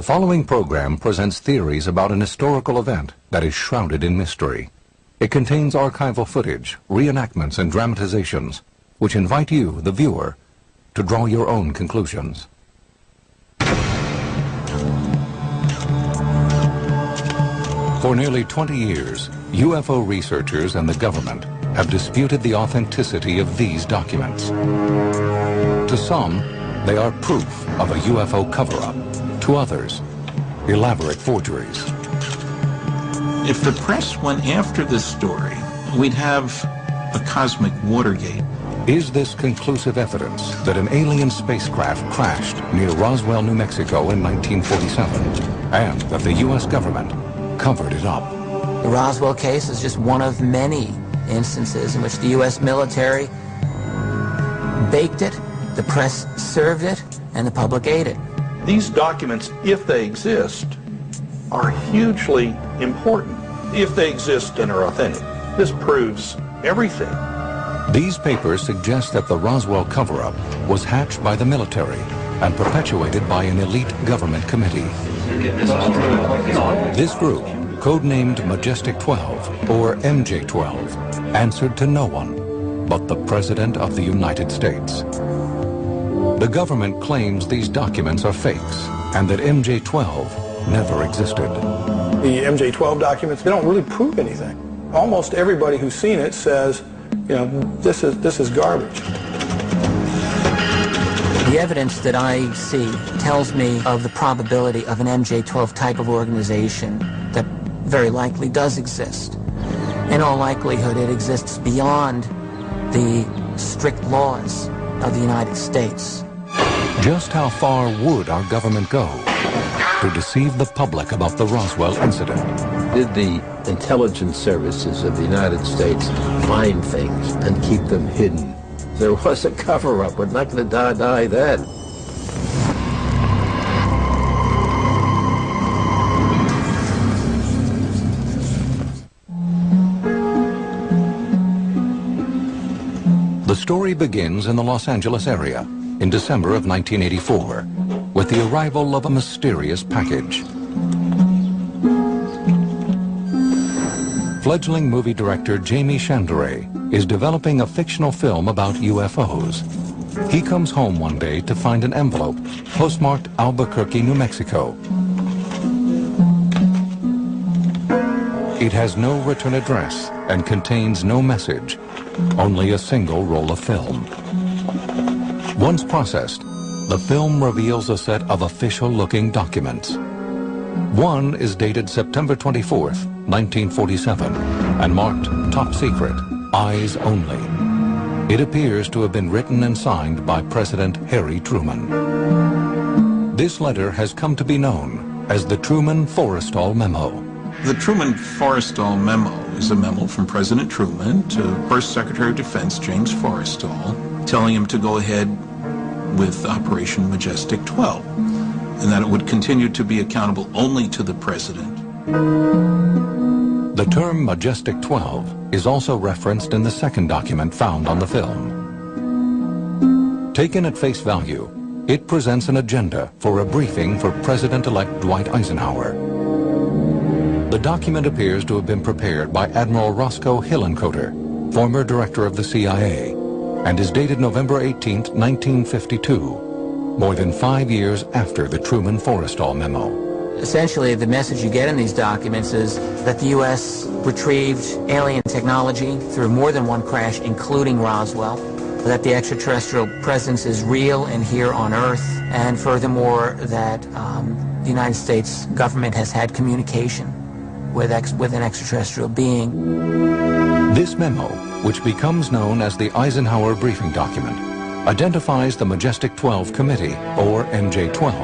following program presents theories about an historical event that is shrouded in mystery. It contains archival footage, reenactments, and dramatizations, which invite you, the viewer, to draw your own conclusions. For nearly 20 years, UFO researchers and the government have disputed the authenticity of these documents. To some, they are proof of a UFO cover-up. To others, elaborate forgeries. If the press went after this story, we'd have a cosmic Watergate. Is this conclusive evidence that an alien spacecraft crashed near Roswell, New Mexico in 1947, and that the U.S. government covered it up? The Roswell case is just one of many instances in which the U.S. military baked it, the press served it, and the public ate it. These documents, if they exist, are hugely important. If they exist and are authentic, this proves everything. These papers suggest that the Roswell cover-up was hatched by the military and perpetuated by an elite government committee. This group, codenamed Majestic 12, or MJ-12, answered to no one but the President of the United States. The government claims these documents are fakes and that MJ-12 never existed. The MJ-12 documents, they don't really prove anything. Almost everybody who's seen it says, you know, this is garbage. The evidence that I see tells me of the probability of an MJ-12 type of organization that very likely does exist. In all likelihood, it exists beyond the strict laws of the United States. Just how far would our government go to deceive the public about the Roswell incident? Did the intelligence services of the United States find things and keep them hidden? There was a cover-up. We're not going to deny that. The story begins in the Los Angeles area in December of 1984 with the arrival of a mysterious package. Fledgling movie director Jamie Chandray is developing a fictional film about UFOs. He comes home one day to find an envelope postmarked Albuquerque, New Mexico. It has no return address and contains no message, only a single roll of film. Once processed, the film reveals a set of official-looking documents. One is dated September 24th, 1947, and marked Top Secret, Eyes Only. It appears to have been written and signed by President Harry Truman. This letter has come to be known as the Truman-Forrestal Memo. The Truman-Forrestal Memo is a memo from President Truman to First Secretary of Defense James Forrestal, telling him to go ahead with Operation Majestic 12, and that it would continue to be accountable only to the President. The term Majestic 12 is also referenced in the second document found on the film. Taken at face value, it presents an agenda for a briefing for President-elect Dwight Eisenhower. The document appears to have been prepared by Admiral Roscoe Hillenkoetter, former director of the CIA, and is dated November 18, 1952, more than 5 years after the Truman-Forrestal Memo. Essentially, the message you get in these documents is that the U.S. retrieved alien technology through more than one crash, including Roswell, that the extraterrestrial presence is real and here on Earth, and furthermore, that the United States government has had communication with an extraterrestrial being. This memo, which becomes known as the Eisenhower Briefing Document, identifies the Majestic 12 Committee, or MJ-12,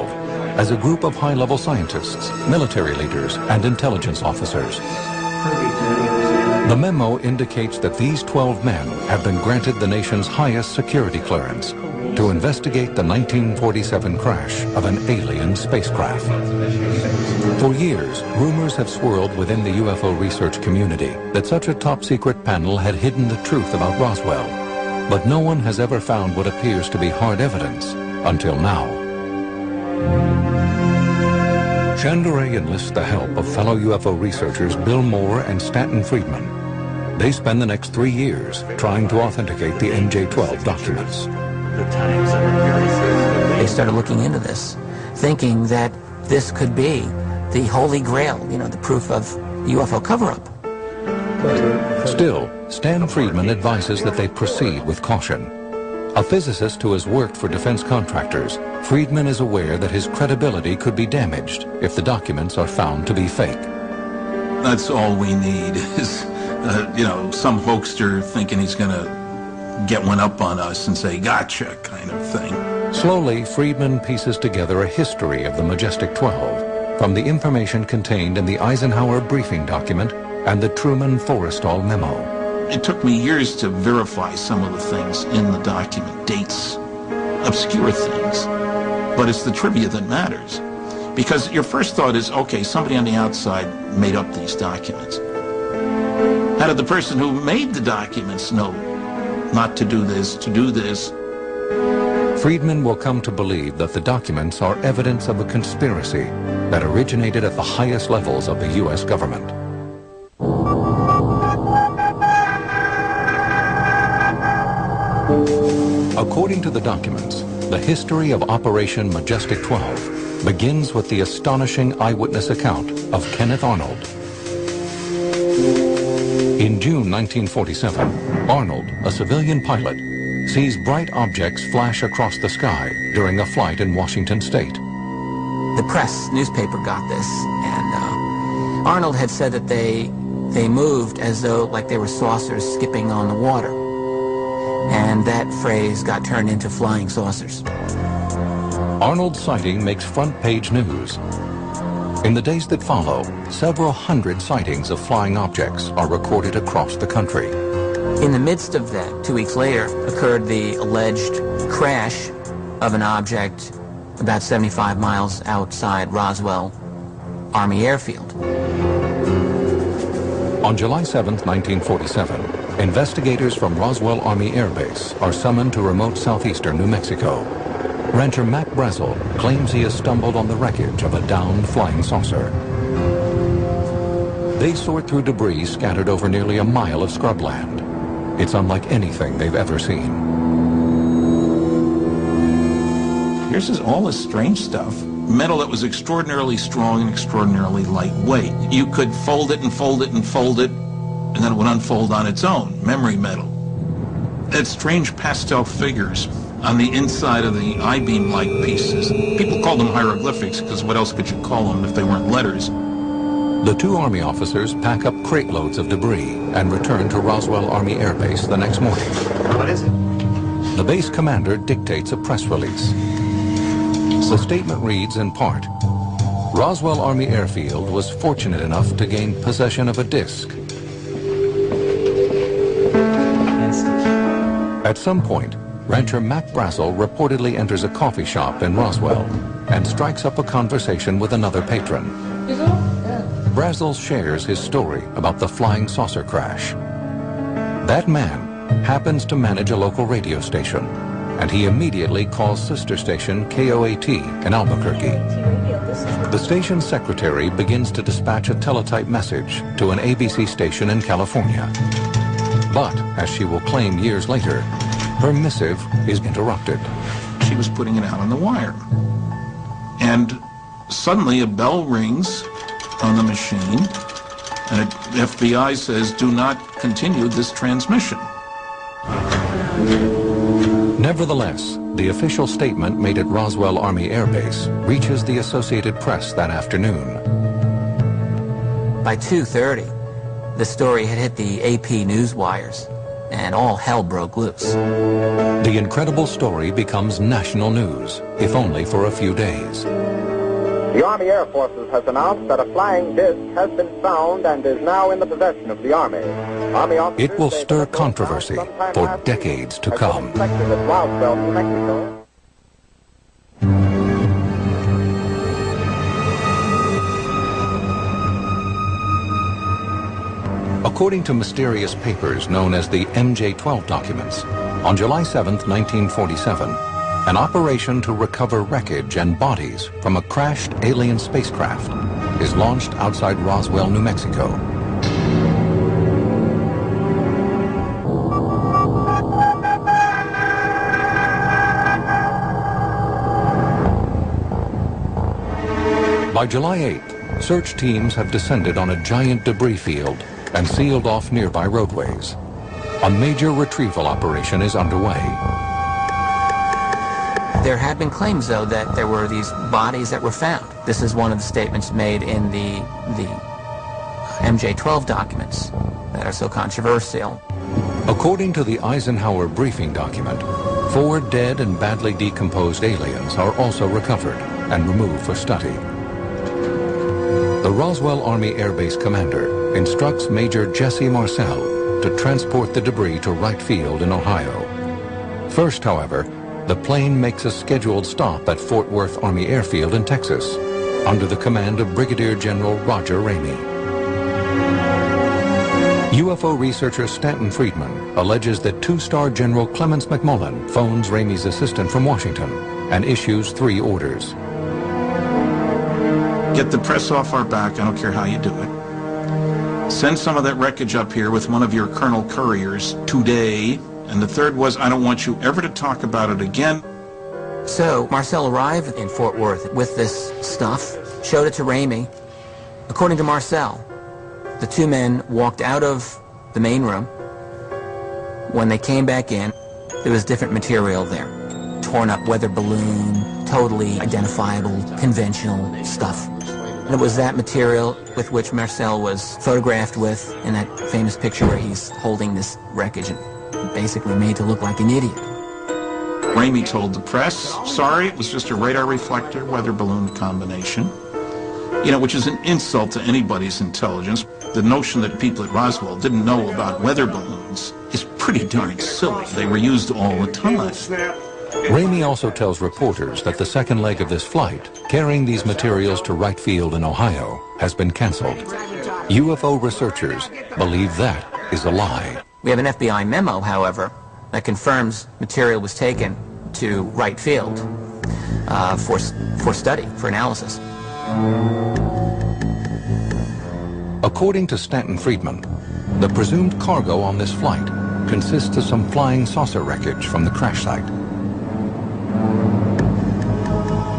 as a group of high-level scientists, military leaders, and intelligence officers. The memo indicates that these 12 men have been granted the nation's highest security clearance to investigate the 1947 crash of an alien spacecraft. For years, rumors have swirled within the UFO research community that such a top-secret panel had hidden the truth about Roswell, but no one has ever found what appears to be hard evidence until now. Chandray enlists the help of fellow UFO researchers Bill Moore and Stanton Friedman. They spend the next 3 years trying to authenticate the MJ-12 documents. They started looking into this, thinking that this could be the holy grail, the proof of the UFO cover-up. Still, Stan Friedman advises that they proceed with caution. A physicist who has worked for defense contractors, Friedman is aware that his credibility could be damaged if the documents are found to be fake. That's all we need is, some hoaxer thinking he's going to get one up on us and say, gotcha, kind of thing. Slowly, Friedman pieces together a history of the Majestic 12 from the information contained in the Eisenhower briefing document and the Truman-Forrestal memo. It took me years to verify some of the things in the document, dates, obscure things. But it's the trivia that matters. Because your first thought is, okay, somebody on the outside made up these documents. How did the person who made the documents know not to do this, to do this? Friedman will come to believe that the documents are evidence of a conspiracy that originated at the highest levels of the U.S. government. According to the documents, the history of Operation Majestic 12 begins with the astonishing eyewitness account of Kenneth Arnold. In June 1947, Arnold, a civilian pilot, sees bright objects flash across the sky during a flight in Washington state. The press newspaper got this, and Arnold had said that they moved as though like they were saucers skipping on the water. And that phrase got turned into flying saucers. Arnold's sighting makes front-page news. In the days that follow, several hundred sightings of flying objects are recorded across the country. In the midst of that, 2 weeks later, occurred the alleged crash of an object about 75 miles outside Roswell Army Airfield. On July 7, 1947, investigators from Roswell Army Air Base are summoned to remote southeastern New Mexico. Rancher Mac Brazel claims he has stumbled on the wreckage of a downed flying saucer. They sort through debris scattered over nearly a mile of scrubland. It's unlike anything they've ever seen. Here's all this strange stuff. Metal that was extraordinarily strong and extraordinarily lightweight. You could fold it and fold it and fold it, and then it would unfold on its own. Memory metal. That strange pastel figures on the inside of the I-beam-like pieces. People call them hieroglyphics because what else could you call them if they weren't letters? The 2 Army officers pack up crate loads of debris and return to Roswell Army Air Base the next morning. What is it? The base commander dictates a press release. The statement reads in part, Roswell Army Airfield was fortunate enough to gain possession of a disc. At some point, rancher Mac Brazel reportedly enters a coffee shop in Roswell and strikes up a conversation with another patron. Brazel shares his story about the flying saucer crash. That man happens to manage a local radio station, and he immediately calls sister station KOAT in Albuquerque. The station's secretary begins to dispatch a teletype message to an ABC station in California. But, as she will claim years later, her missive is interrupted. She was putting it out on the wire. And suddenly a bell rings on the machine, and the FBI says, do not continue this transmission. Nevertheless, the official statement made at Roswell Army Air Base reaches the Associated Press that afternoon. By 2:30, the story had hit the AP news wires, and all hell broke loose. The incredible story becomes national news, if only for a few days. The Army Air Forces has announced that a flying disc has been found and is now in the possession of the Army. It will stir controversy for decades to come. Roswell, New Mexico. According to mysterious papers known as the MJ-12 documents, on July 7, 1947, an operation to recover wreckage and bodies from a crashed alien spacecraft is launched outside Roswell, New Mexico. By July 8th, search teams have descended on a giant debris field and sealed off nearby roadways. A major retrieval operation is underway. There have been claims, though, that there were these bodies that were found. This is one of the statements made in the MJ-12 documents that are so controversial. According to the Eisenhower briefing document, 4 dead and badly decomposed aliens are also recovered and removed for study. The Roswell Army Air Base commander instructs Major Jesse Marcel to transport the debris to Wright Field in Ohio. First, however, the plane makes a scheduled stop at Fort Worth Army Airfield in Texas, under the command of Brigadier General Roger Ramey. UFO researcher Stanton Friedman alleges that 2-star General Clements McMullen phones Ramey's assistant from Washington and issues 3 orders. Get the press off our back, I don't care how you do it. Send some of that wreckage up here with one of your Colonel Couriers today. And the third was, I don't want you ever to talk about it again. So Marcel arrived in Fort Worth with this stuff, showed it to Ramey. According to Marcel, the 2 men walked out of the main room. When they came back in, there was different material there. Torn up weather balloon, totally identifiable, conventional stuff. And it was that material with which Marcel was photographed with in that famous picture where he's holding this wreckage and basically made to look like an idiot. Ramey told the press, sorry, it was just a radar reflector weather balloon combination. You know, which is an insult to anybody's intelligence. The notion that people at Roswell didn't know about weather balloons is pretty darn silly. They were used all the time. Ramey also tells reporters that the second leg of this flight, carrying these materials to Wright Field in Ohio, has been canceled. UFO researchers believe that is a lie. We have an FBI memo, however, that confirms material was taken to Wright Field for study, for analysis. According to Stanton Friedman, the presumed cargo on this flight consists of some flying saucer wreckage from the crash site.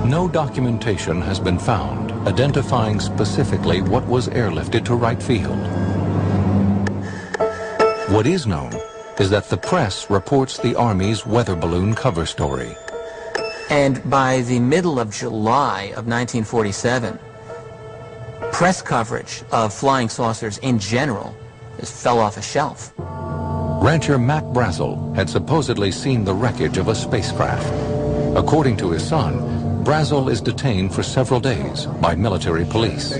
No documentation has been found identifying specifically what was airlifted to Wright Field. What is known is that the press reports the Army's weather balloon cover story. And by the middle of July of 1947, press coverage of flying saucers in general just fell off a shelf. Rancher Mac Brazel had supposedly seen the wreckage of a spacecraft. According to his son, Brazel is detained for several days by military police.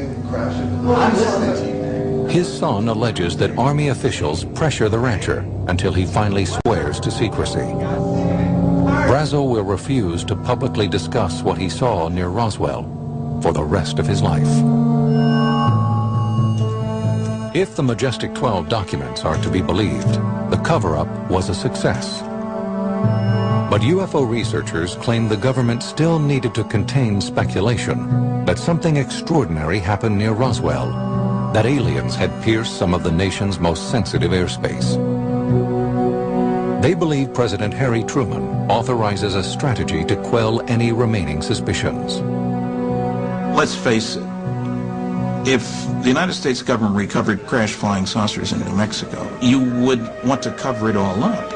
His son alleges that Army officials pressure the rancher until he finally swears to secrecy. Brazel will refuse to publicly discuss what he saw near Roswell for the rest of his life. If the Majestic 12 documents are to be believed, the cover-up was a success. But UFO researchers claim the government still needed to contain speculation that something extraordinary happened near Roswell, that aliens had pierced some of the nation's most sensitive airspace. They believe President Harry Truman authorizes a strategy to quell any remaining suspicions. Let's face it, if the United States government recovered crashed flying saucers in New Mexico, you would want to cover it all up.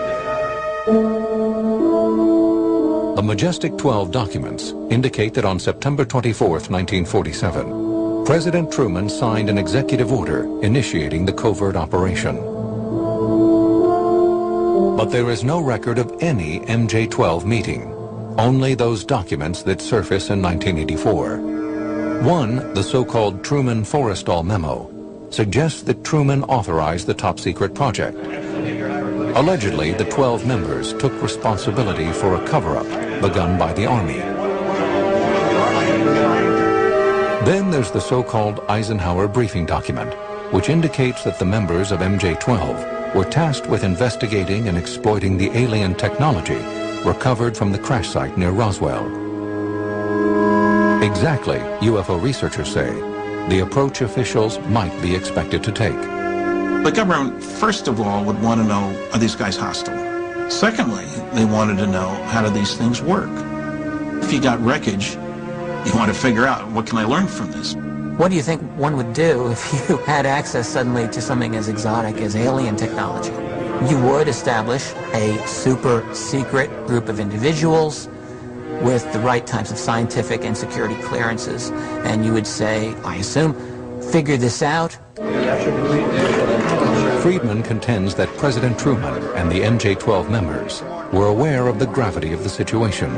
The Majestic 12 documents indicate that on September 24th, 1947, President Truman signed an executive order initiating the covert operation. But there is no record of any MJ-12 meeting, only those documents that surface in 1984. One, the so-called Truman-Forrestal memo, suggests that Truman authorized the top-secret project. Allegedly, the 12 members took responsibility for a cover-up begun by the Army. Then there's the so-called Eisenhower briefing document, which indicates that the members of MJ-12 were tasked with investigating and exploiting the alien technology recovered from the crash site near Roswell. Exactly, UFO researchers say, the approach officials might be expected to take. The government, first of all, would want to know, are these guys hostile? Secondly, they wanted to know, how do these things work? If you got wreckage, you want to figure out, what can I learn from this? What do you think one would do if you had access suddenly to something as exotic as alien technology? You would establish a super secret group of individuals with the right types of scientific and security clearances, and you would say, I assume, figure this out. Friedman contends that President Truman and the MJ-12 members were aware of the gravity of the situation.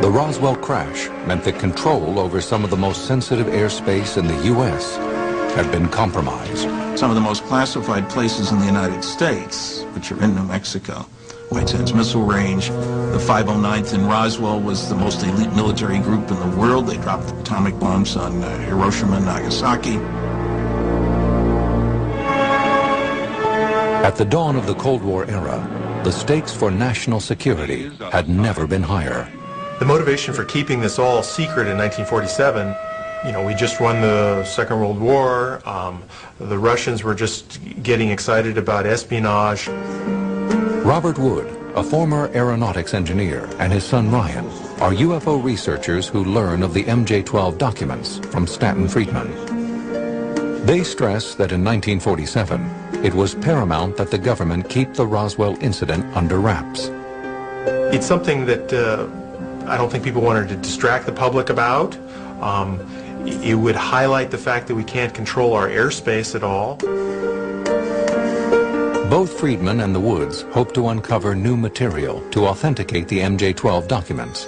The Roswell crash meant that control over some of the most sensitive airspace in the U.S. had been compromised. Some of the most classified places in the United States, which are in New Mexico, White Sands Missile Range, the 509th in Roswell was the most elite military group in the world. They dropped atomic bombs on Hiroshima and Nagasaki. At the dawn of the Cold War era, the stakes for national security had never been higher. The motivation for keeping this all secret in 1947, we just won the Second World War. The Russians were just getting excited about espionage. Robert Wood, a former aeronautics engineer, and his son Ryan are UFO researchers who learn of the MJ-12 documents from Stanton Friedman. They stress that in 1947, it was paramount that the government keep the Roswell incident under wraps. It's something that I don't think people wanted to distract the public about. It would highlight the fact that we can't control our airspace at all. Both Friedman and the Woods hope to uncover new material to authenticate the MJ-12 documents,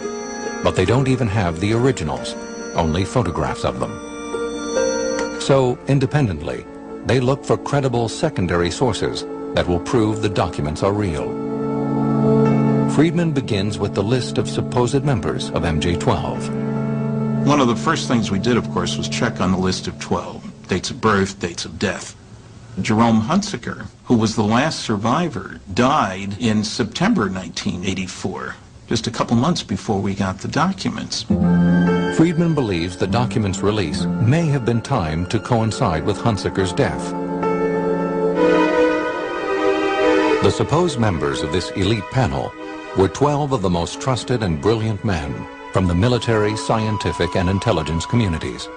but they don't even have the originals, only photographs of them. So, independently, they look for credible secondary sources that will prove the documents are real. Friedman begins with the list of supposed members of MJ-12. One of the first things we did, of course, was check on the list of 12, dates of birth, dates of death. Jerome Hunsaker, who was the last survivor, died in September 1984, just a couple months before we got the documents. Friedman believes the documents' release may have been timed to coincide with Hunsaker's death. The supposed members of this elite panel were 12 of the most trusted and brilliant men from the military, scientific, and intelligence communities.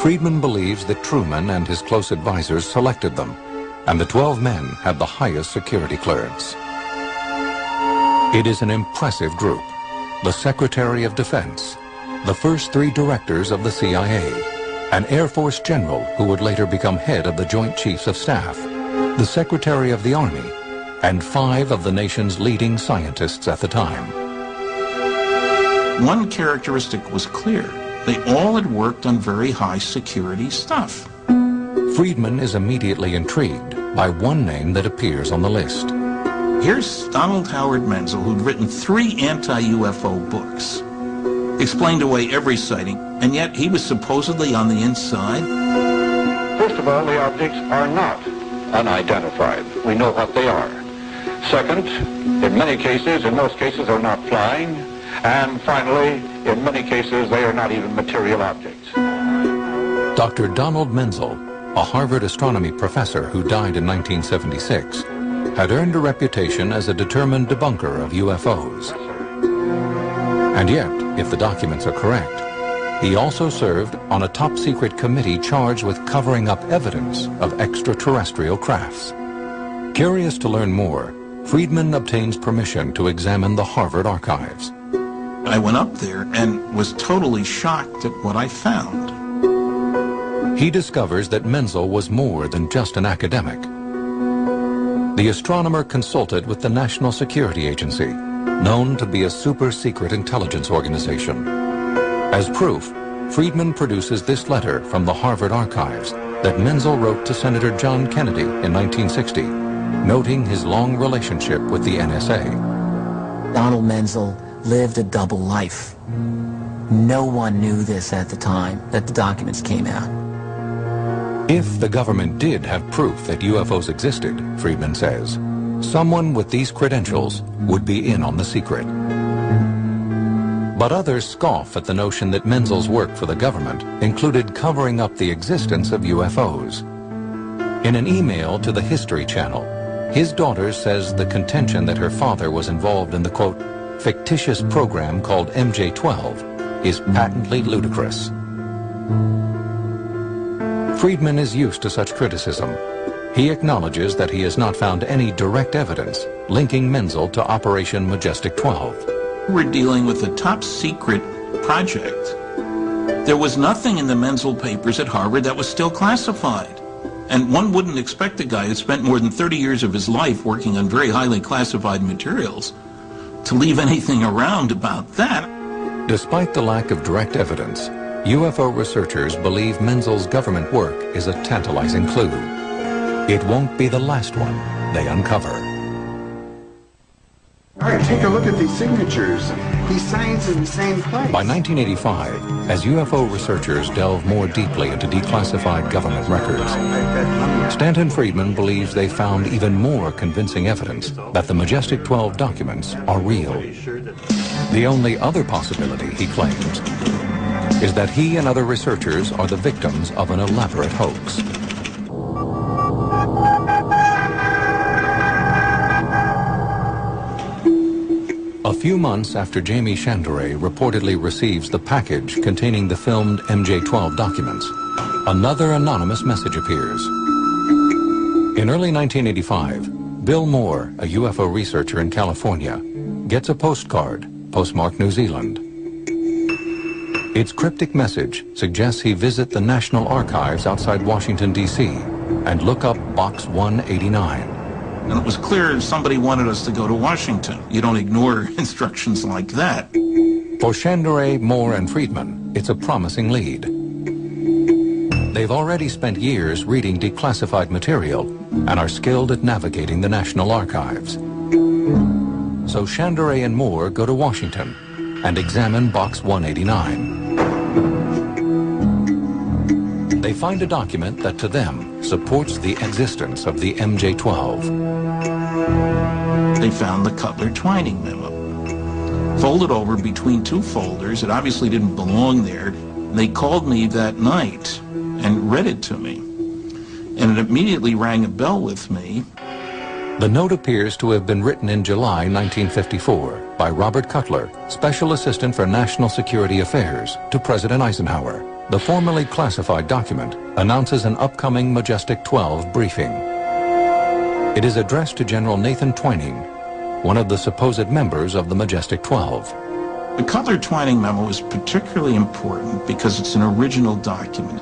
Friedman believes that Truman and his close advisors selected them, and the 12 men had the highest security clearance. It is an impressive group. The Secretary of Defense, the first 3 directors of the CIA, an Air Force general who would later become head of the Joint Chiefs of Staff, the Secretary of the Army, and 5 of the nation's leading scientists at the time. One characteristic was clear. They all had worked on very high security stuff. Friedman is immediately intrigued by one name that appears on the list. Here's Donald Howard Menzel, who'd written 3 anti-UFO books. Explained away every sighting, and yet he was supposedly on the inside. First of all, the objects are not unidentified. We know what they are. Second, in many cases, in most cases, they're not flying. And finally, in many cases, they are not even material objects. Dr. Donald Menzel, a Harvard astronomy professor who died in 1976, had earned a reputation as a determined debunker of UFOs. And yet, if the documents are correct, he also served on a top-secret committee charged with covering up evidence of extraterrestrial crafts. Curious to learn more, Friedman obtains permission to examine the Harvard archives. I went up there and was totally shocked at what I found. He discovers that Menzel was more than just an academic. The astronomer consulted with the National Security Agency, known to be a super-secret intelligence organization. As proof, Friedman produces this letter from the Harvard archives that Menzel wrote to Senator John Kennedy in 1960, noting his long relationship with the NSA. Donald Menzel lived a double life. No one knew this at the time that the documents came out. If the government did have proof that UFOs existed, Friedman says, someone with these credentials would be in on the secret. But others scoff at the notion that Menzel's work for the government included covering up the existence of UFOs. In an email to the History Channel, his daughter says the contention that her father was involved in the, quote, fictitious program called MJ-12 is patently ludicrous. Friedman is used to such criticism. He acknowledges that he has not found any direct evidence linking Menzel to Operation Majestic 12. We're dealing with a top secret project. There was nothing in the Menzel papers at Harvard that was still classified. And one wouldn't expect a guy who spent more than 30 years of his life working on very highly classified materials to leave anything around about that. Despite the lack of direct evidence, UFO researchers believe Menzel's government work is a tantalizing clue. It won't be the last one they uncover. All right, take a look at these signatures. He signs in the same place. By 1985, as UFO researchers delve more deeply into declassified government records, Stanton Friedman believes they found even more convincing evidence that the Majestic 12 documents are real. The only other possibility, he claims, is that he and other researchers are the victims of an elaborate hoax. A few months after Jamie Chandray reportedly receives the package containing the filmed MJ-12 documents, another anonymous message appears. In early 1985, Bill Moore, a UFO researcher in California, gets a postcard, postmarked New Zealand. Its cryptic message suggests he visit the National Archives outside Washington, D.C. and look up Box 189. And it was clear somebody wanted us to go to Washington. You don't ignore instructions like that. For Chandray, Moore, and Friedman, it's a promising lead. They've already spent years reading declassified material and are skilled at navigating the National Archives. So Chandray and Moore go to Washington and examine Box 189. They find a document that to them supports the existence of the MJ-12. They found the Cutler-Twining memo. Folded over between two folders, it obviously didn't belong there. They called me that night and read it to me. And it immediately rang a bell with me. The note appears to have been written in July 1954 by Robert Cutler, Special Assistant for National Security Affairs, to President Eisenhower. The formerly classified document announces an upcoming Majestic 12 briefing. It is addressed to General Nathan Twining, one of the supposed members of the Majestic 12. The Cutler-Twining memo is particularly important because it's an original document.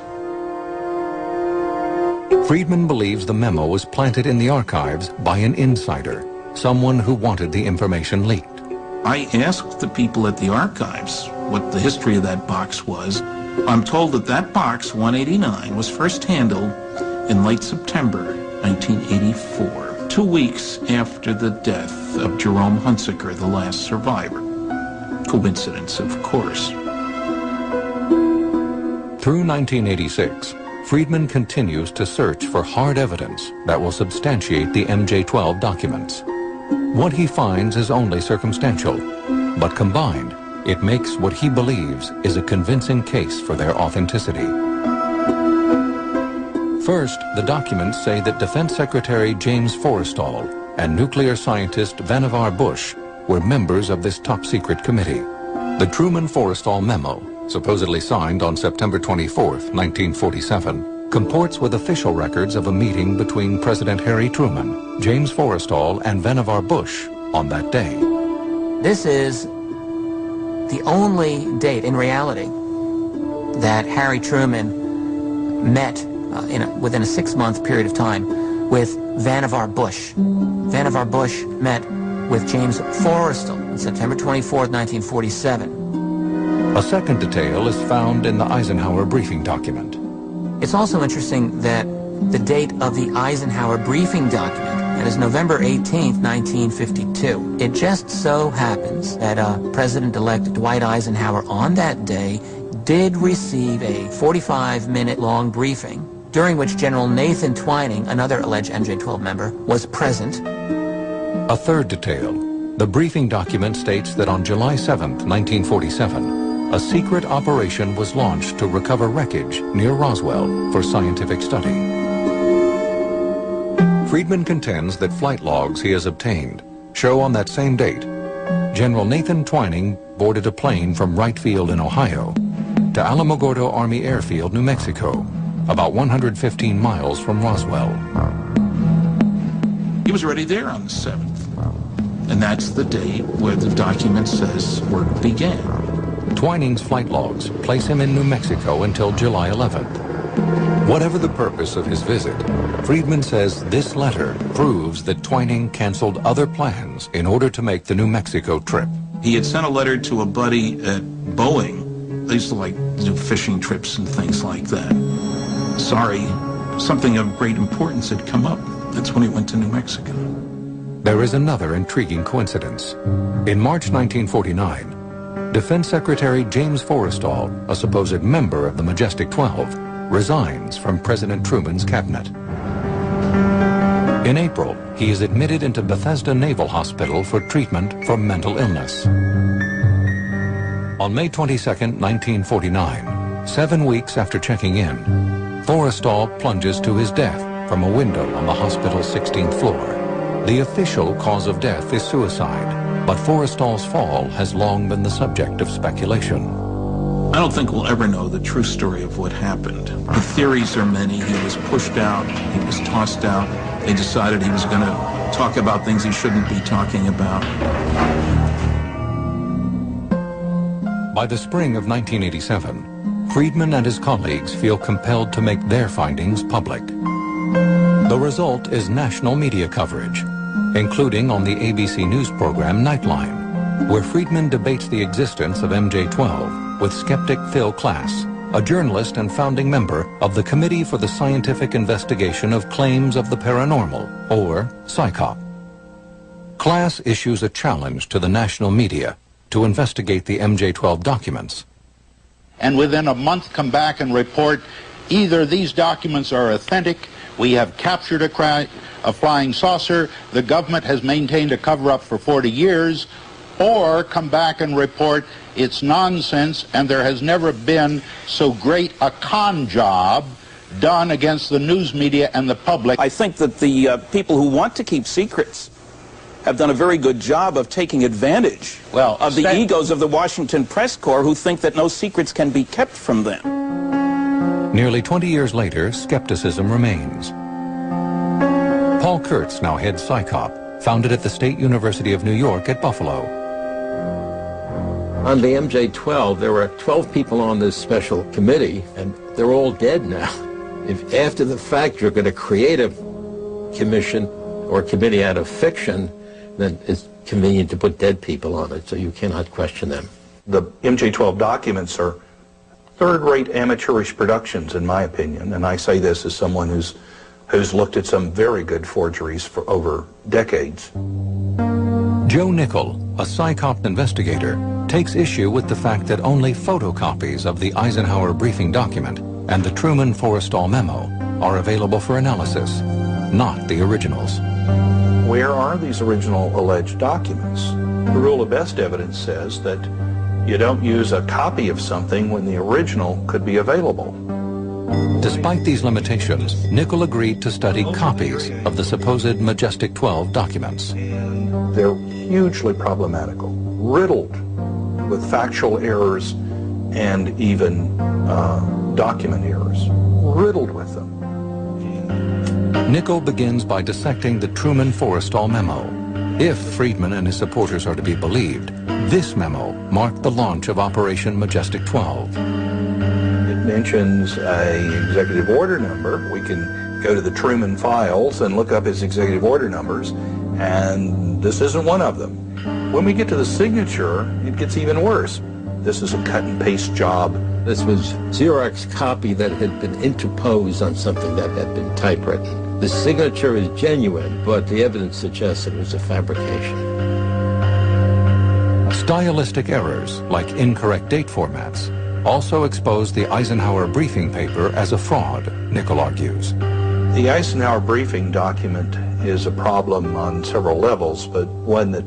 Friedman believes the memo was planted in the archives by an insider, someone who wanted the information leaked. I asked the people at the archives what the history of that box was. I'm told that that box, 189, was first handled in late September 1984, 2 weeks after the death of Jerome Hunsaker, the last survivor. Coincidence, of course. Through 1986, Friedman continues to search for hard evidence that will substantiate the MJ-12 documents. What he finds is only circumstantial, but combined, it makes what he believes is a convincing case for their authenticity. First, the documents say that Defense Secretary James Forrestal and nuclear scientist Vannevar Bush were members of this top-secret committee. The Truman-Forrestal memo, supposedly signed on September 24, 1947, comports with official records of a meeting between President Harry Truman, James Forrestal, and Vannevar Bush on that day. This is the only date in reality that Harry Truman met within a 6-month period of time with Vannevar Bush. Vannevar Bush met with James Forrestal on September 24, 1947. A second detail is found in the Eisenhower briefing document. It's also interesting that the date of the Eisenhower briefing document, that is November 18, 1952. It just so happens that President-elect Dwight Eisenhower on that day did receive a 45-minute long briefing during which General Nathan Twining, another alleged MJ-12 member, was present. A third detail, The briefing document states that on July 7, 1947, a secret operation was launched to recover wreckage near Roswell for scientific study. Friedman contends that flight logs he has obtained show on that same date, General Nathan Twining boarded a plane from Wright Field in Ohio to Alamogordo Army Airfield, New Mexico, about 115 miles from Roswell. He was already there on the 7th, and that's the date where the document says work began. Twining's flight logs place him in New Mexico until July 11th. Whatever the purpose of his visit, Friedman says this letter proves that Twining canceled other plans in order to make the New Mexico trip. He had sent a letter to a buddy at Boeing. They used to do fishing trips and things like that. Sorry, something of great importance had come up. That's when he went to New Mexico. There is another intriguing coincidence. In March 1949, Defense Secretary James Forrestal, a supposed member of the Majestic 12, resigns from President Truman's cabinet. In April, he is admitted into Bethesda Naval Hospital for treatment for mental illness. On May 22, 1949, 7 weeks after checking in, Forrestal plunges to his death from a window on the hospital's 16th floor. The official cause of death is suicide, but Forrestal's fall has long been the subject of speculation. I don't think we'll ever know the true story of what happened. The theories are many. He was pushed out. He was tossed out. They decided he was going to talk about things he shouldn't be talking about. By the spring of 1987, Friedman and his colleagues feel compelled to make their findings public. The result is national media coverage, including on the ABC News program Nightline, where Friedman debates the existence of MJ-12 with skeptic Phil Klass, a journalist and founding member of the Committee for the Scientific Investigation of Claims of the Paranormal, or CSICOP. Klass issues a challenge to the national media to investigate the MJ-12 documents. And within a month come back and report either these documents are authentic, we have captured a flying saucer, the government has maintained a cover-up for 40 years, or come back and report it's nonsense and there has never been so great a con job done against the news media and the public. I think that the people who want to keep secrets have done a very good job of taking advantage of the egos of the Washington press corps who think that no secrets can be kept from them. Nearly 20 years later, skepticism remains. Paul Kurtz now heads CSICOP, founded at the State University of New York at Buffalo. On the MJ-12, there were 12 people on this special committee, and they're all dead now. If after the fact you're going to create a commission or committee out of fiction, then it's convenient to put dead people on it, so you cannot question them. The MJ-12 documents are third-rate amateurish productions, in my opinion, and I say this as someone who's looked at some very good forgeries for over decades. Joe Nickel, a CSICOP investigator, takes issue with the fact that only photocopies of the Eisenhower briefing document and the Truman-Forrestal memo are available for analysis, not the originals. Where are these original alleged documents? The rule of best evidence says that you don't use a copy of something when the original could be available. Despite these limitations, Nickel agreed to study copies of the supposed Majestic 12 documents. They're hugely problematical, riddled with factual errors and even document errors, riddled with them. Nickel begins by dissecting the Truman-Forrestal memo. If Friedman and his supporters are to be believed, this memo marked the launch of Operation Majestic 12. It mentions an executive order number. We can go to the Truman files and look up his executive order numbers, and this isn't one of them. When we get to the signature, it gets even worse. This is a cut and paste job. This was Xerox copy that had been interposed on something that had been typewritten. The signature is genuine, but the evidence suggests it was a fabrication. Stylistic errors, like incorrect date formats, also expose the Eisenhower briefing paper as a fraud, Nickel argues. The Eisenhower briefing document is a problem on several levels, but one that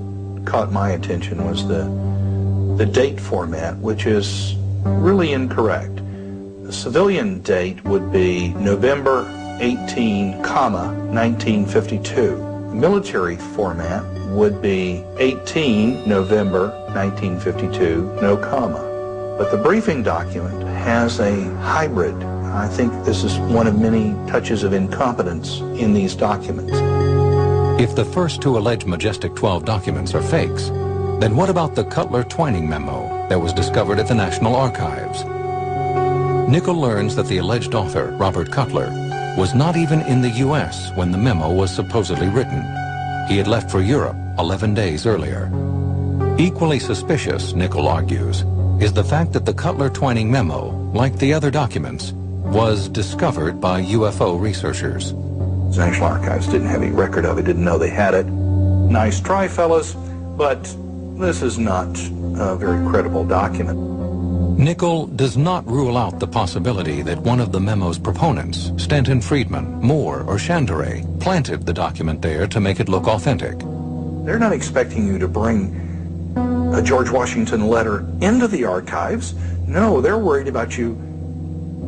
caught my attention was the date format, which is really incorrect. The civilian date would be November 18, 1952. The military format would be 18 November 1952, no comma. But the briefing document has a hybrid. I think this is one of many touches of incompetence in these documents. If the first two alleged Majestic 12 documents are fakes, then what about the Cutler-Twining memo that was discovered at the National Archives? Nichol learns that the alleged author, Robert Cutler, was not even in the U.S. when the memo was supposedly written. He had left for Europe 11 days earlier. Equally suspicious, Nichol argues, is the fact that the Cutler-Twining memo, like the other documents, was discovered by UFO researchers. The National Archives didn't have any record of it, didn't know they had it. Nice try, fellas, but this is not a very credible document. Nichol does not rule out the possibility that one of the memo's proponents, Stanton Friedman, Moore, or Chandray, planted the document there to make it look authentic. They're not expecting you to bring a George Washington letter into the archives. No, they're worried about you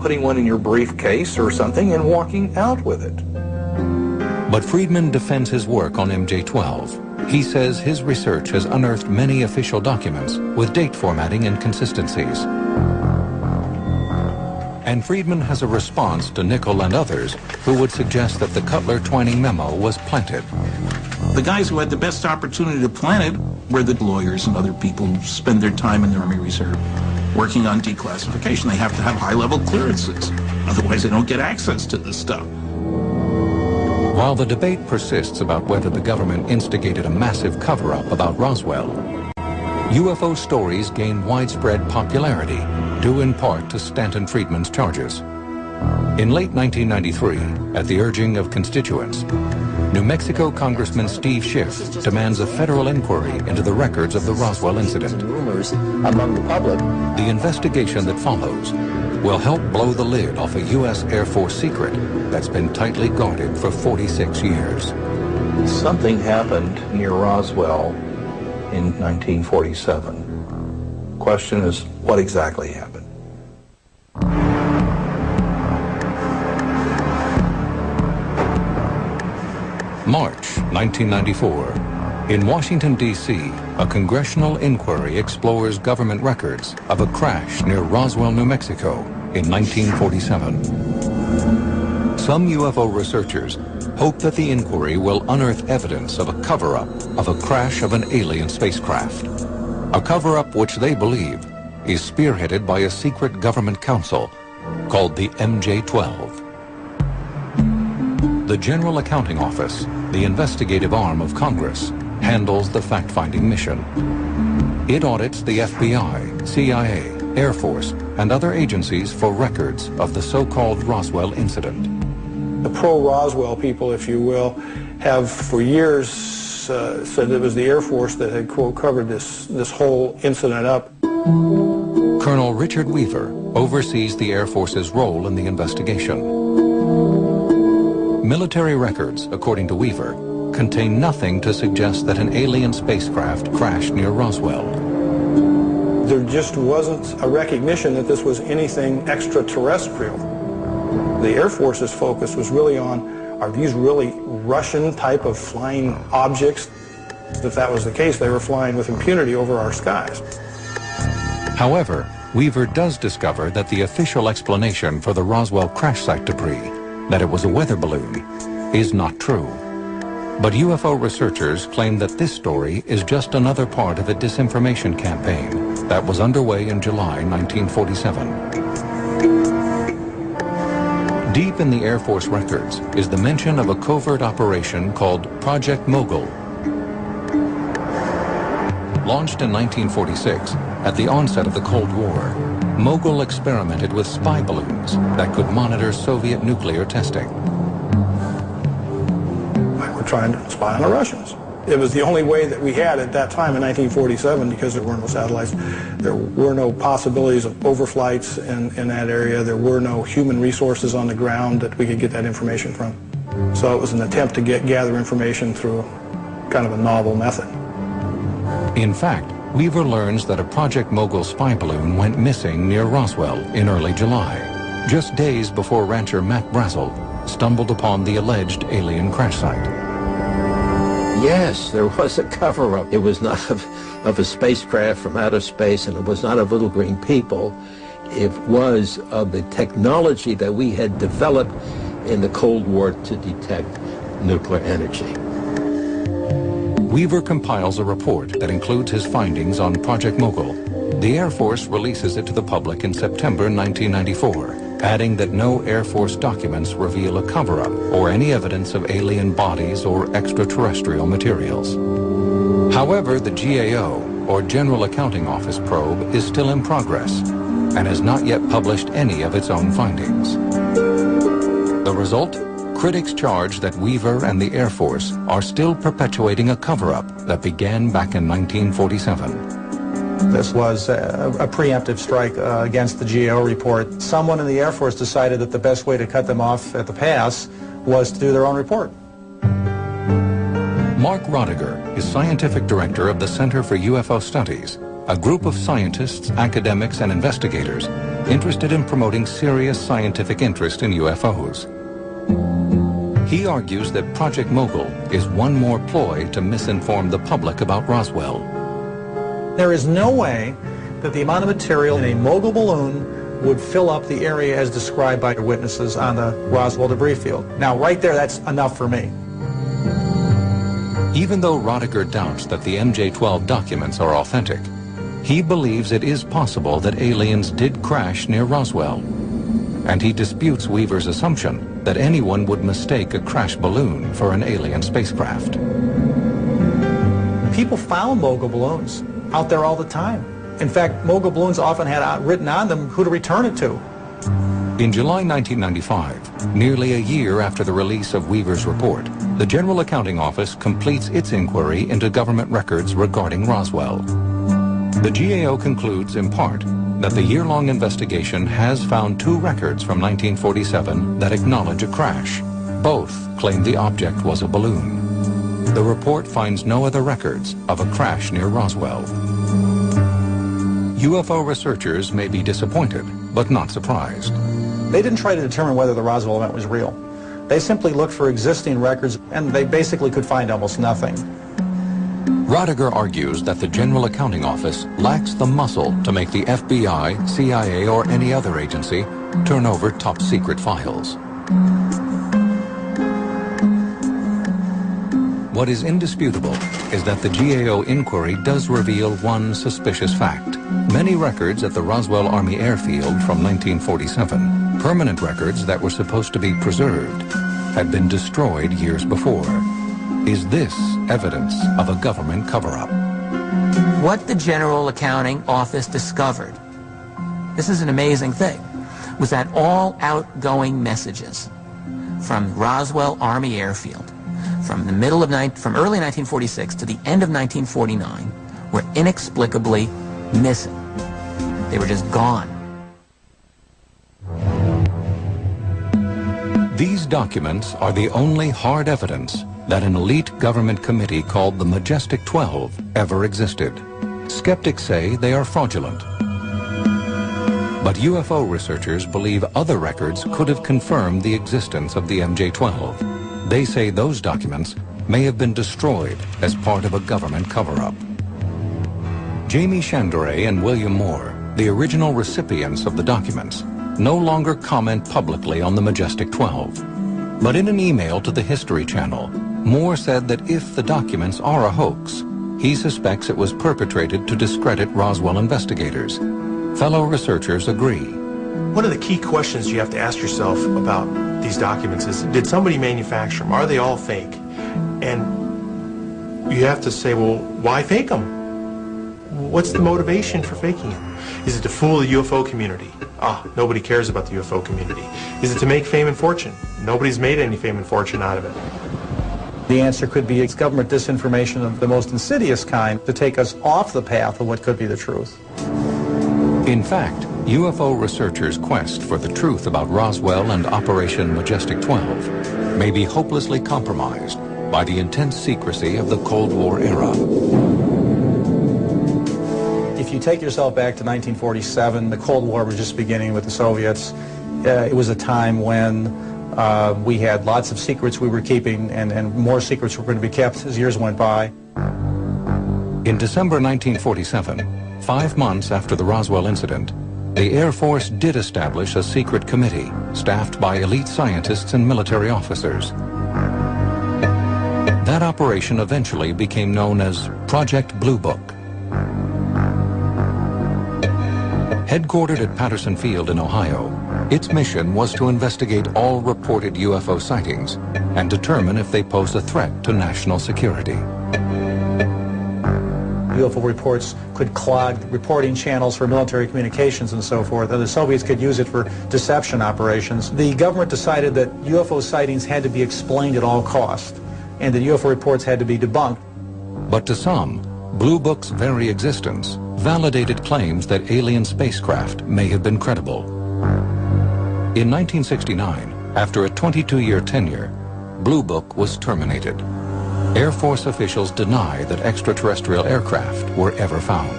putting one in your briefcase or something and walking out with it. But Friedman defends his work on MJ-12. He says his research has unearthed many official documents with date formatting inconsistencies. And Friedman has a response to Nichol and others who would suggest that the Cutler-Twining memo was planted. The guys who had the best opportunity to plant it were the lawyers and other people who spend their time in the Army Reserve working on declassification. They have to have high-level clearances. Otherwise, they don't get access to this stuff. While the debate persists about whether the government instigated a massive cover-up about Roswell, UFO stories gain widespread popularity, due in part to Stanton Friedman's charges. In late 1993, at the urging of constituents, New Mexico Congressman Steve Schiff demands a federal inquiry into the records of the Roswell incident. Rumors among the public. The investigation that follows will help blow the lid off a U.S. Air Force secret that's been tightly guarded for 46 years. Something happened near Roswell in 1947. Question is, what exactly happened? March 1994. In Washington, D.C., a congressional inquiry explores government records of a crash near Roswell, New Mexico in 1947. Some UFO researchers hope that the inquiry will unearth evidence of a cover-up of a crash of an alien spacecraft. A cover-up which they believe is spearheaded by a secret government council called the MJ-12. The General Accounting Office, the investigative arm of Congress, handles the fact-finding mission. It audits the FBI, CIA, Air Force, and other agencies for records of the so-called Roswell incident. The pro-Roswell people, if you will, have for years said it was the Air Force that had, quote, covered this whole incident up. Colonel Richard Weaver oversees the Air Force's role in the investigation. Military records, according to Weaver, contain nothing to suggest that an alien spacecraft crashed near Roswell. There just wasn't a recognition that this was anything extraterrestrial. The Air Force's focus was really on, are these really Russian type of flying objects? If that was the case, they were flying with impunity over our skies. However, Weaver does discover that the official explanation for the Roswell crash site debris, that it was a weather balloon, is not true. But UFO researchers claim that this story is just another part of a disinformation campaign that was underway in July 1947. Deep in the Air Force records is the mention of a covert operation called Project Mogul. Launched in 1946, at the onset of the Cold War, Mogul experimented with spy balloons that could monitor Soviet nuclear testing. We're trying to spy on the Russians. It was the only way that we had at that time in 1947 because there were no satellites. There were no possibilities of overflights in that area. There were no human resources on the ground that we could get that information from. So it was an attempt to gather information through kind of a novel method. In fact, Weaver learns that a Project Mogul spy balloon went missing near Roswell in early July, just days before rancher Matt Brazel stumbled upon the alleged alien crash site. Yes, there was a cover-up. It was not of a spacecraft from outer space, and it was not of little green people. It was of the technology that we had developed in the Cold War to detect nuclear energy. Weaver compiles a report that includes his findings on Project Mogul. The Air Force releases it to the public in September 1994, adding that no Air Force documents reveal a cover-up or any evidence of alien bodies or extraterrestrial materials. However, the GAO, or General Accounting Office probe, is still in progress and has not yet published any of its own findings. The result? Critics charge that Weaver and the Air Force are still perpetuating a cover-up that began back in 1947. This was a preemptive strike against the GAO report. Someone in the Air Force decided that the best way to cut them off at the pass was to do their own report. Mark Rodiger is scientific director of the Center for UFO Studies, a group of scientists, academics, and investigators interested in promoting serious scientific interest in UFOs. He argues that Project Mogul is one more ploy to misinform the public about Roswell. There is no way that the amount of material in a Mogul balloon would fill up the area as described by the witnesses on the Roswell debris field. Now, right there, that's enough for me. Even though Rodiger doubts that the MJ-12 documents are authentic, he believes it is possible that aliens did crash near Roswell. And he disputes Weaver's assumption that anyone would mistake a crashed balloon for an alien spacecraft. People found Mogul balloons out there all the time. In fact, Mogul balloons often had written on them who to return it to. In July 1995, nearly a year after the release of Weaver's report, the General Accounting Office completes its inquiry into government records regarding Roswell. The GAO concludes, in part, that the year-long investigation has found two records from 1947 that acknowledge a crash. Both claim the object was a balloon. The report finds no other records of a crash near Roswell. UFO researchers may be disappointed, but not surprised. They didn't try to determine whether the Roswell event was real. They simply looked for existing records, and they basically could find almost nothing. Rodiger argues that the General Accounting Office lacks the muscle to make the FBI, CIA, or any other agency turn over top-secret files. What is indisputable is that the GAO inquiry does reveal one suspicious fact. Many records at the Roswell Army Airfield from 1947, permanent records that were supposed to be preserved, had been destroyed years before. Is this evidence of a government cover-up? What the General Accounting Office discovered, this is an amazing thing, was that all outgoing messages from Roswell Army Airfield from early 1946 to the end of 1949 were inexplicably missing. They were just gone. These documents are the only hard evidence that an elite government committee called the Majestic 12 ever existed. Skeptics say they are fraudulent. But UFO researchers believe other records could have confirmed the existence of the MJ-12. They say those documents may have been destroyed as part of a government cover-up. Jamie Chandray and William Moore, the original recipients of the documents, no longer comment publicly on the Majestic 12. But in an email to the History Channel, Moore said that if the documents are a hoax, he suspects it was perpetrated to discredit Roswell investigators. Fellow researchers agree. One of the key questions you have to ask yourself about these documents is, did somebody manufacture them? Are they all fake? And you have to say, well, why fake them? What's the motivation for faking them? Is it to fool the UFO community? Nobody cares about the UFO community. Is it to make fame and fortune? Nobody's made any fame and fortune out of it. The answer could be it's government disinformation of the most insidious kind to take us off the path of what could be the truth. In fact, UFO researchers' quest for the truth about Roswell and Operation Majestic 12 may be hopelessly compromised by the intense secrecy of the Cold War era. If you take yourself back to 1947, the Cold War was just beginning with the Soviets. It was a time when we had lots of secrets we were keeping, and more secrets were going to be kept as years went by. In December 1947, 5 months after the Roswell incident, the Air Force did establish a secret committee staffed by elite scientists and military officers. That operation eventually became known as Project Blue Book. Headquartered at Patterson Field in Ohio, its mission was to investigate all reported UFO sightings and determine if they posed a threat to national security. UFO reports could clog reporting channels for military communications and so forth. The Soviets could use it for deception operations. The government decided that UFO sightings had to be explained at all costs, and that UFO reports had to be debunked. But to some, Blue Book's very existence validated claims that alien spacecraft may have been credible. In 1969, after a 22-year tenure, Blue Book was terminated. Air Force officials deny that extraterrestrial aircraft were ever found.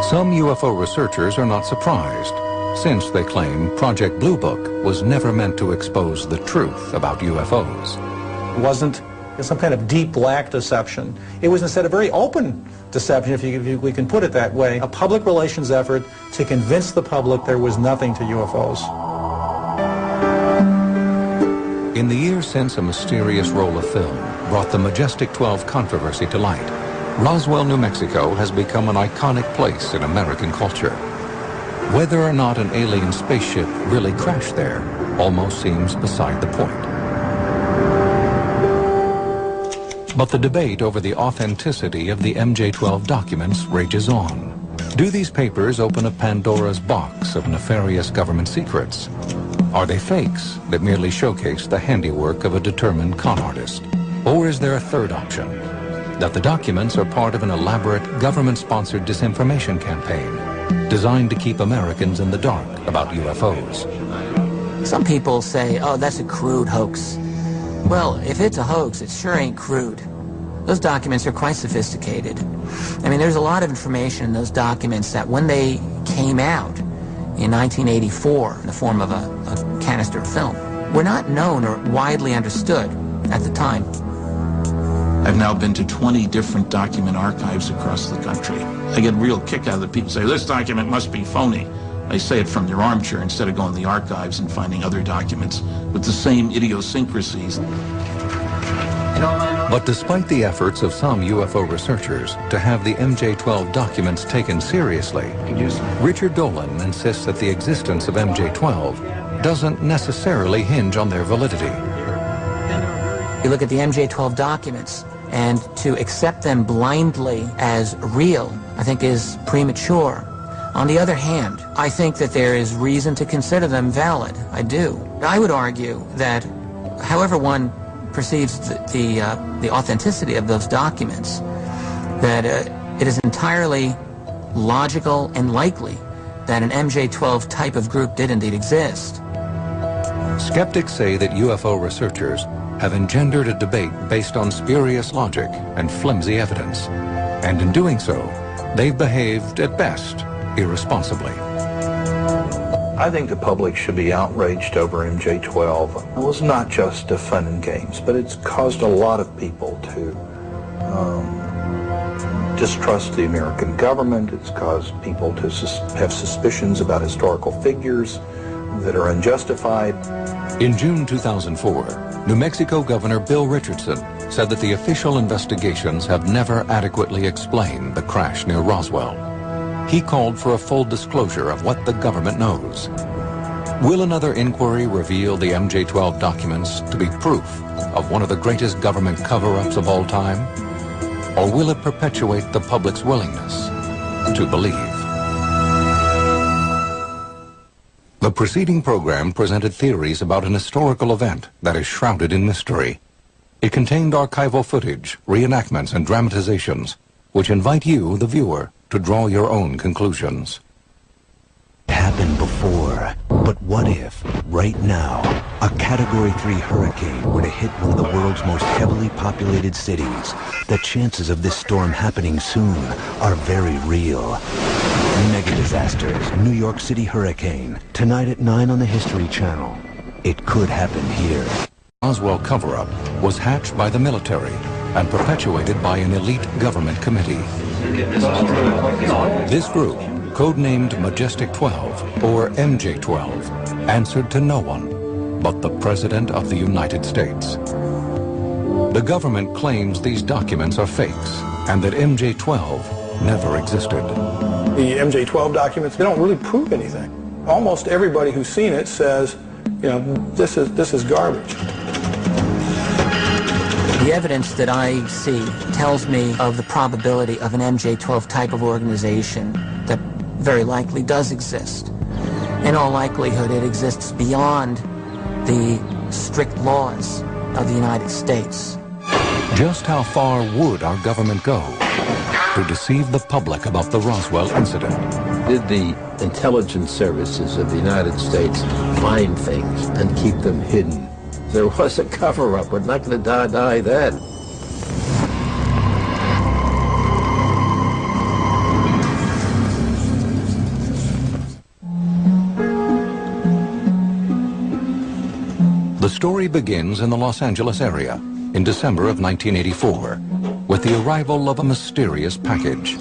Some UFO researchers are not surprised, since they claim Project Blue Book was never meant to expose the truth about UFOs. It wasn't some kind of deep black deception. It was instead a very open deception, if we can put it that way, a public relations effort to convince the public there was nothing to UFOs. In the years since a mysterious roll of film brought the Majestic 12 controversy to light, Roswell, New Mexico has become an iconic place in American culture. Whether or not an alien spaceship really crashed there almost seems beside the point. But the debate over the authenticity of the MJ-12 documents rages on. Do these papers open a Pandora's box of nefarious government secrets? Are they fakes that merely showcase the handiwork of a determined con artist? Or is there a third option, that the documents are part of an elaborate government-sponsored disinformation campaign designed to keep Americans in the dark about UFOs? Some people say, oh, that's a crude hoax. Well, if it's a hoax, it sure ain't crude. Those documents are quite sophisticated. I mean, there's a lot of information in those documents that when they came out in 1984 in the form of a canister film were not known or widely understood at the time. I've now been to 20 different document archives across the country. I get a real kick out of the people say, this document must be phony. I say it from their armchair instead of going to the archives and finding other documents with the same idiosyncrasies. But despite the efforts of some UFO researchers to have the MJ-12 documents taken seriously, Richard Dolan insists that the existence of MJ-12 doesn't necessarily hinge on their validity. You look at the MJ-12 documents, and to accept them blindly as real, I think is premature. On the other hand, I think that there is reason to consider them valid. I do. I would argue that however one perceives the authenticity of those documents, that it is entirely logical and likely that an MJ-12 type of group did indeed exist. Skeptics say that UFO researchers have engendered a debate based on spurious logic and flimsy evidence, and in doing so, they've behaved, at best, irresponsibly. I think the public should be outraged over MJ-12. It was not just fun and games, but it's caused a lot of people to distrust the American government. It's caused people to have suspicions about historical figures that are unjustified. In June 2004, New Mexico Governor Bill Richardson said that the official investigations have never adequately explained the crash near Roswell. He called for a full disclosure of what the government knows. Will another inquiry reveal the MJ-12 documents to be proof of one of the greatest government cover-ups of all time? Or will it perpetuate the public's willingness to believe? The preceding program presented theories about an historical event that is shrouded in mystery. It contained archival footage, reenactments, and dramatizations, which invite you, the viewer, to draw your own conclusions. Happened before. But what if, right now, a Category 3 hurricane were to hit one of the world's most heavily populated cities? The chances of this storm happening soon are very real. Mega disasters, New York City hurricane, tonight at 9 on the History Channel. It could happen here. Roswell cover-up was hatched by the military and perpetuated by an elite government committee. This group, codenamed Majestic 12, or MJ-12, answered to no one but the President of the United States. The government claims these documents are fakes and that MJ-12 never existed. The MJ-12 documents, they don't really prove anything. Almost everybody who's seen it says, you know, this is garbage. The evidence that I see tells me of the probability of an MJ-12 type of organization that very likely does exist. In all likelihood, it exists beyond the strict laws of the United States. Just how far would our government go to deceive the public about the Roswell incident? Did the intelligence services of the United States find things and keep them hidden? There was a cover-up. We're not going to deny that. The story begins in the Los Angeles area in December of 1984 with the arrival of a mysterious package.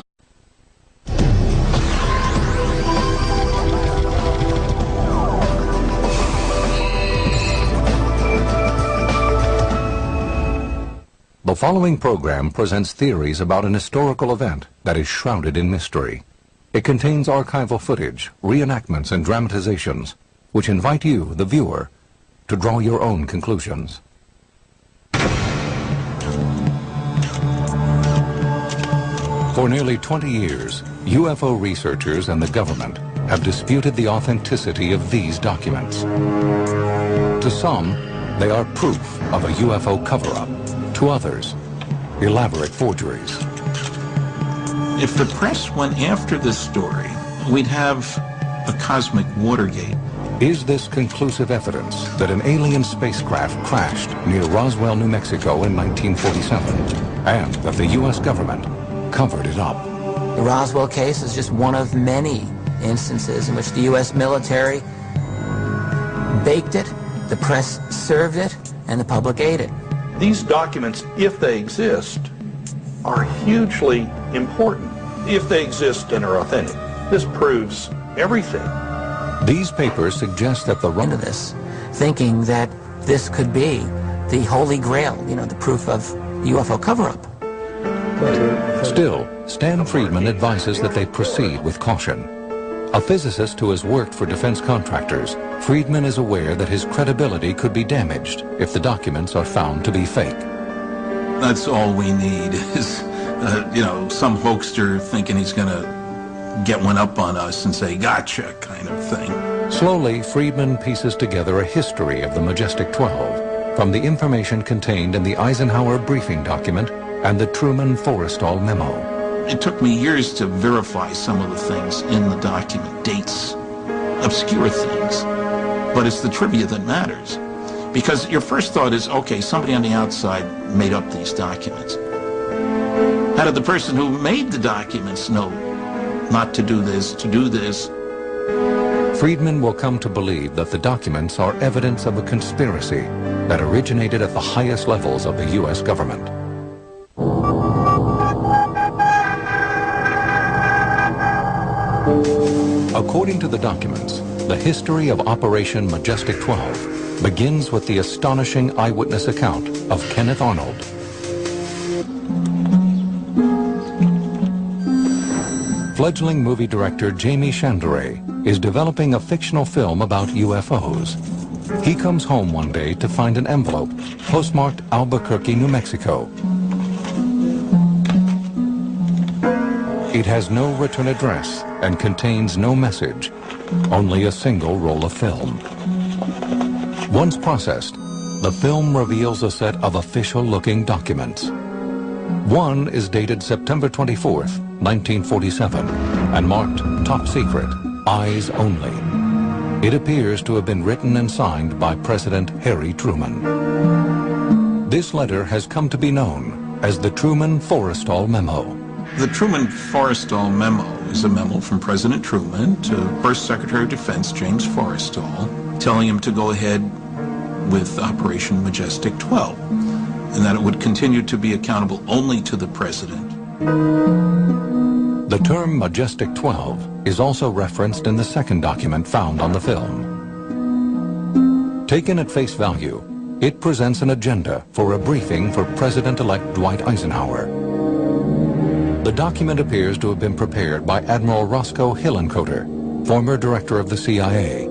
The following program presents theories about an historical event that is shrouded in mystery. It contains archival footage, reenactments, and dramatizations, which invite you, the viewer, to draw your own conclusions. For nearly 20 years, UFO researchers and the government have disputed the authenticity of these documents. To some, they are proof of a UFO cover-up. To others, elaborate forgeries. If the press went after this story, we'd have a cosmic Watergate. Is this conclusive evidence that an alien spacecraft crashed near Roswell, New Mexico in 1947, and that the U.S. government covered it up? The Roswell case is just one of many instances in which the U.S. military baked it, the press served it, and the public ate it. These documents, if they exist, are hugely important. If they exist and are authentic, this proves everything. These papers suggest that the into this, thinking that this could be the Holy Grail, you know, the proof of UFO cover-up. Still, Stan Friedman advises that they proceed with caution. A physicist who has worked for defense contractors, Friedman is aware that his credibility could be damaged if the documents are found to be fake. That's all we need is, you know, some hoaxer thinking he's going to get one up on us and say, gotcha, kind of thing. Slowly, Friedman pieces together a history of the Majestic 12 from the information contained in the Eisenhower briefing document and the Truman-Forrestal memo. It took me years to verify some of the things in the document, dates, obscure things. But it's the trivia that matters. Because your first thought is, okay, somebody on the outside made up these documents. How did the person who made the documents know not to do this, to do this? Friedman will come to believe that the documents are evidence of a conspiracy that originated at the highest levels of the U.S. government. According to the documents, the history of Operation Majestic 12 begins with the astonishing eyewitness account of Kenneth Arnold. Fledgling movie director Jamie Chandray is developing a fictional film about UFOs. He comes home one day to find an envelope postmarked Albuquerque, New Mexico. It has no return address and contains no message, only a single roll of film. Once processed, the film reveals a set of official-looking documents. One is dated September 24th, 1947, and marked Top Secret, Eyes Only. It appears to have been written and signed by President Harry Truman. This letter has come to be known as the Truman-Forrestal Memo. The Truman-Forrestal Memo is a memo from President Truman to First Secretary of Defense James Forrestal, telling him to go ahead with Operation Majestic 12, and that it would continue to be accountable only to the President. The term Majestic 12 is also referenced in the second document found on the film. Taken at face value, it presents an agenda for a briefing for President-elect Dwight Eisenhower. The document appears to have been prepared by Admiral Roscoe Hillenkoetter, former director of the CIA,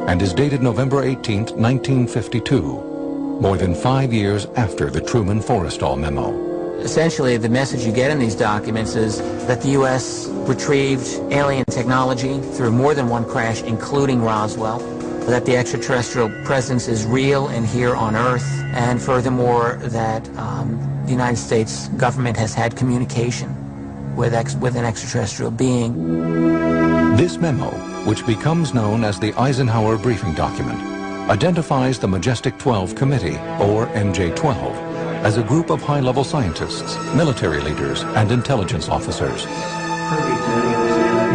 and is dated November 18, 1952, more than 5 years after the Truman-Forrestal Memo. Essentially, the message you get in these documents is that the U.S. retrieved alien technology through more than one crash, including Roswell, that the extraterrestrial presence is real and here on Earth, and furthermore, that the United States government has had communication with an extraterrestrial being. This memo, which becomes known as the Eisenhower Briefing Document, identifies the Majestic 12 Committee, or MJ-12, as a group of high-level scientists, military leaders, and intelligence officers.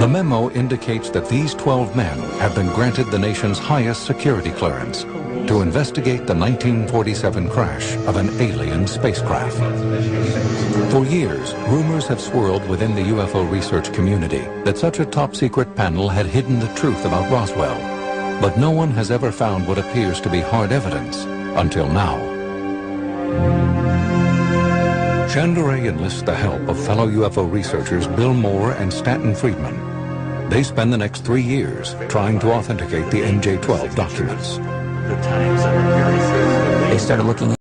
The memo indicates that these 12 men have been granted the nation's highest security clearance to investigate the 1947 crash of an alien spacecraft. For years, rumors have swirled within the UFO research community that such a top-secret panel had hidden the truth about Roswell, but no one has ever found what appears to be hard evidence until now. Chandray enlists the help of fellow UFO researchers Bill Moore and Stanton Friedman. They spend the next 3 years trying to authenticate the MJ-12 documents. They started looking